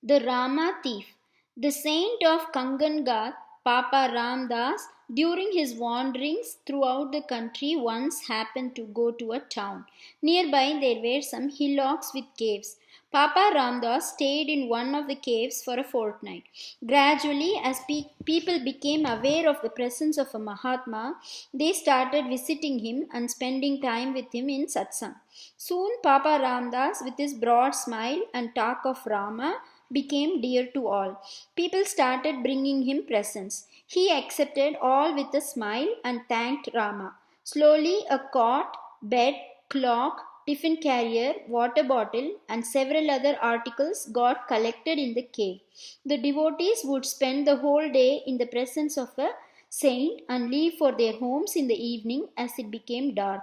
The Rama thief. The saint of Kangangat, Papa Ram Das, during his wanderings throughout the country, once happened to go to a town. Nearby, there were some hillocks with caves. Papa Ramdas stayed in one of the caves for a fortnight. Gradually, as people became aware of the presence of a Mahatma, they started visiting him and spending time with him in satsang. Soon, Papa Ramdas, with his broad smile and talk of Rama, became dear to all. People started bringing him presents. He accepted all with a smile and thanked Rama. Slowly, a cot, bed, clock, tiffin carrier, water bottle, and several other articles got collected in the cave. The devotees would spend the whole day in the presence of a saint and leave for their homes in the evening as it became dark.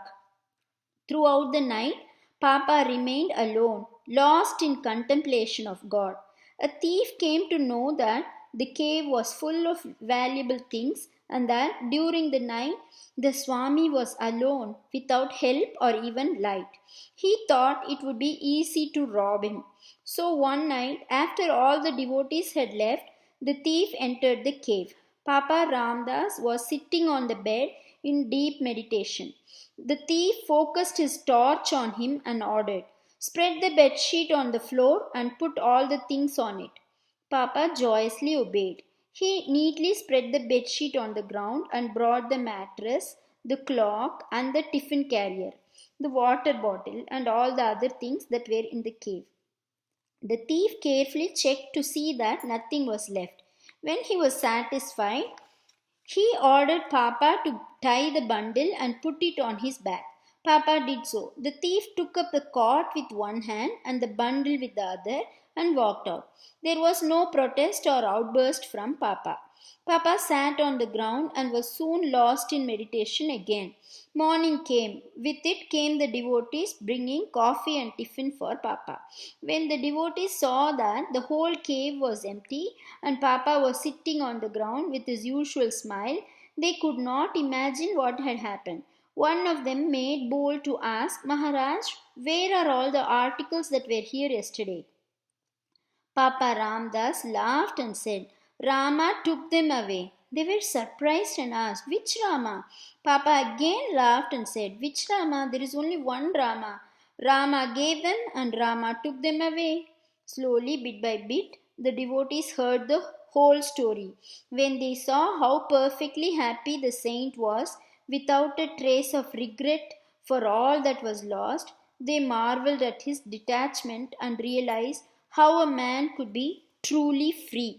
Throughout the night, Papa remained alone, lost in contemplation of God. A thief came to know that the cave was full of valuable things and that during the night the Swami was alone without help or even light. He thought it would be easy to rob him. So one night, after all the devotees had left, the thief entered the cave. Papa Ramdas was sitting on the bed in deep meditation. The thief focused his torch on him and ordered, "Spread the bedsheet on the floor and put all the things on it." Papa joyously obeyed. He neatly spread the bedsheet on the ground and brought the mattress, the clock, and the tiffin carrier, the water bottle, and all the other things that were in the cave. The thief carefully checked to see that nothing was left. When he was satisfied, he ordered Papa to tie the bundle and put it on his back. Papa did so. The thief took up the cot with one hand and the bundle with the other and walked out. There was no protest or outburst from Papa. Papa sat on the ground and was soon lost in meditation again. Morning came. With it came the devotees bringing coffee and tiffin for Papa. When the devotees saw that the whole cave was empty and Papa was sitting on the ground with his usual smile, they could not imagine what had happened. One of them made bold to ask, "Maharaj, where are all the articles that were here yesterday?" Papa Ramdas laughed and said, "Rama took them away." They were surprised and asked, "Which Rama?" Papa again laughed and said, "Which Rama? There is only one Rama. Rama gave them and Rama took them away." Slowly, bit by bit, the devotees heard the whole story. When they saw how perfectly happy the saint was, without a trace of regret for all that was lost, they marveled at his detachment and realized how a man could be truly free.